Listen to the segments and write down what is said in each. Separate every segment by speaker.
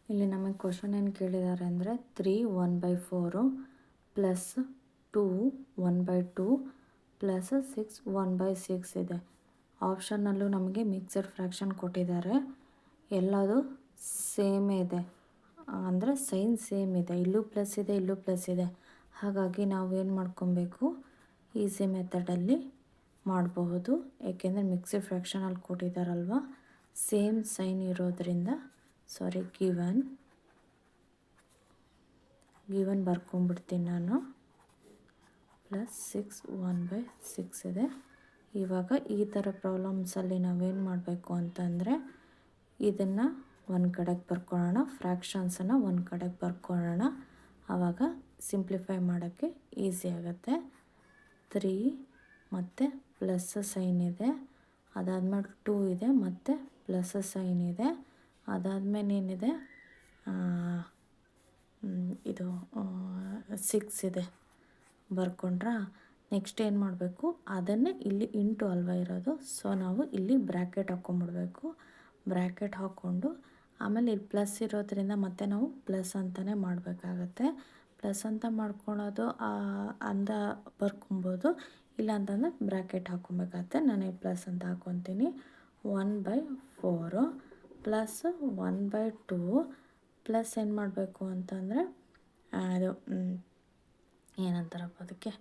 Speaker 1: ಇಲ್ಲಿ ನಮಗೆ ಕ್ವಶನ್ ಏನು ಕೇಳಿದ್ದಾರೆ ಅಂದರೆ 3 1/4 ಪ್ಲಸ್ 2 1/2 ಪ್ಲಸ್ 6 1/6 ಇದೆ. ಆಪ್ಷನ್ನಲ್ಲೂ ನಮಗೆ ಮಿಕ್ಸಡ್ ಫ್ರ್ಯಾಕ್ಷನ್ ಕೊಟ್ಟಿದ್ದಾರೆ. ಎಲ್ಲದು ಸೇಮೇ ಇದೆ, ಅಂದರೆ ಸೈನ್ ಸೇಮ್ ಇದೆ. ಇಲ್ಲೂ ಪ್ಲಸ್ ಇದೆ, ಇಲ್ಲೂ ಪ್ಲಸ್ ಇದೆ. ಹಾಗಾಗಿ ನಾವು ಏನು ಮಾಡ್ಕೊಬೇಕು, ಈಸಿ ಮೆಥಡಲ್ಲಿ ಮಾಡಬಹುದು. ಏಕೆಂದರೆ ಮಿಕ್ಸಡ್ ಫ್ರ್ಯಾಕ್ಷನಲ್ಲಿ ಕೊಟ್ಟಿದ್ದಾರಲ್ವ, ಸೇಮ್ ಸೈನ್ ಇರೋದ್ರಿಂದ ಗಿವನ್ ಬರ್ಕೊಂಡ್ಬಿಡ್ತೀನಿ ನಾನು. ಪ್ಲಸ್ 6 1/6 ಇದೆ. ಇವಾಗ ಈ ಥರ ಪ್ರಾಬ್ಲಮ್ಸಲ್ಲಿ ನಾವೇನು ಮಾಡಬೇಕು ಅಂತಂದರೆ, ಇದನ್ನು ಒಂದು ಕಡೆಗೆ ಬರ್ಕೊಳ್ಳೋಣ, ಫ್ರ್ಯಾಕ್ಷನ್ಸನ್ನು ಒಂದು ಕಡೆಗೆ ಬರ್ಕೊಳ್ಳೋಣ. ಆವಾಗ ಸಿಂಪ್ಲಿಫೈ ಮಾಡೋಕ್ಕೆ ಈಸಿ ಆಗುತ್ತೆ. 3 ಮತ್ತು ಪ್ಲಸ್ ಸೈನ್ ಇದೆ, ಅದಾದಮೇಲೆ 2 ಇದೆ ಮತ್ತು ಪ್ಲಸ್ ಸೈನ್ ಇದೆ, ಅದಾದಮೇಲೆ ಏನಿದೆ, ಇದು 6 ಇದೆ. ಬರ್ಕೊಂಡ್ರಾ? ನೆಕ್ಸ್ಟ್ ಏನು ಮಾಡಬೇಕು, ಅದನ್ನೇ ಇಲ್ಲಿ ಇಂಟು ಅಲ್ವಾ ಇರೋದು, ಸೊ ನಾವು ಇಲ್ಲಿ ಬ್ರ್ಯಾಕೆಟ್ ಹಾಕ್ಕೊಂಬಿಡ್ಬೇಕು. ಬ್ರ್ಯಾಕೆಟ್ ಹಾಕ್ಕೊಂಡು ಆಮೇಲೆ ಇಲ್ಲಿ ಪ್ಲಸ್ ಇರೋದ್ರಿಂದ ಮತ್ತೆ ನಾವು ಪ್ಲಸ್ ಅಂತಲೇ ಮಾಡಬೇಕಾಗತ್ತೆ. ಪ್ಲಸ್ ಅಂತ ಮಾಡ್ಕೊಳೋದು ಅಂದ ಬರ್ಕೊಬೋದು, ಇಲ್ಲ ಅಂತಂದರೆ ಬ್ರ್ಯಾಕೆಟ್ ಹಾಕ್ಕೊಬೇಕಾಗತ್ತೆ. ನಾನು ಈ ಪ್ಲಸ್ ಅಂತ ಹಾಕ್ಕೊತೀನಿ. 1/4 ಪ್ಲಸ್ 1/2 ಪ್ಲಸ್ ಏನು ಮಾಡಬೇಕು ಅಂತಂದರೆ, ಅದು ಏನಂತಾರಪ್ಪ ಅದಕ್ಕೆ,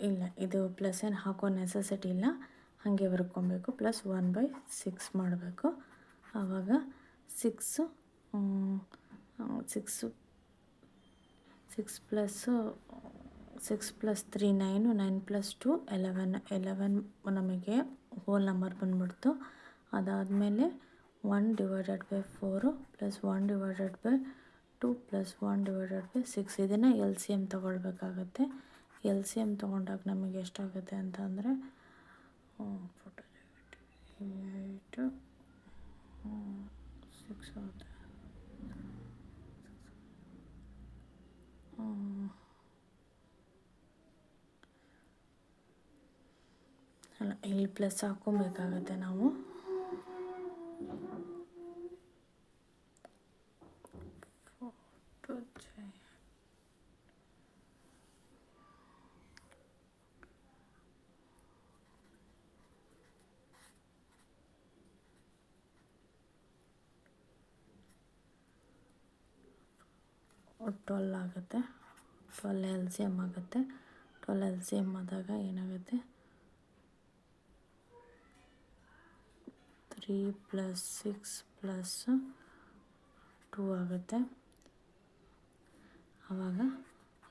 Speaker 1: ಇಲ್ಲ ಇದು ಪ್ಲಸ್ ಏನು ಹಾಕೋ ನೆಸೆಸಿಟಿ ಇಲ್ಲ, ಹಾಗೆ ಬರ್ಕೊಬೇಕು. ಪ್ಲಸ್ 1/6 ಮಾಡಬೇಕು. ಆವಾಗ 6 ಪ್ಲಸ್ 3 9, 9 ಪ್ಲಸ್ 2 11 ನಮಗೆ ಹೋಲ್ ನಂಬರ್ ಬಂದ್ಬಿಡ್ತು. ಅದಾದಮೇಲೆ 1/4 ಪ್ಲಸ್ 1/2 ಪ್ಲಸ್ 1/6 ಇದನ್ನು ಎಲ್ ಸಿ ಎಮ್ ತೊಗೊಳ್ಬೇಕಾಗತ್ತೆ. ಎಲ್ ಸಿ ಎಮ್ ತೊಗೊಂಡಾಗ ನಮಗೆ ಎಷ್ಟಾಗುತ್ತೆ ಅಂತ ಅಂದರೆ 8 6 ಆಗುತ್ತೆ. ಅಲ್ಲ, ಇಲ್ಲಿ ಪ್ಲಸ್ ಹಾಕ್ಕೊಬೇಕಾಗತ್ತೆ ನಾವು. ಟ್ವೆಲ್ ಆಗುತ್ತೆ. 12 ಎಲ್ ಸಿ ಎಮ್ ಆಗುತ್ತೆ. 12 ಎಲ್ ಸಿ ಎಮ್ ಆದಾಗ ಏನಾಗುತ್ತೆ, 3 ಪ್ಲಸ್ 6 ಪ್ಲಸ್ 2 ಆಗುತ್ತೆ. ಆವಾಗ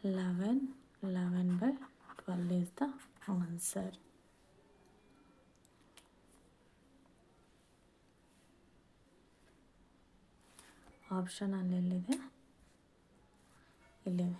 Speaker 1: 11/12 ಇಸ್ ದ ಆನ್ಸರ್. ಆಪ್ಷನ್ ಅಲ್ಲೆಲ್ಲಿದೆ, ಇಲ್ಲಿದೆ.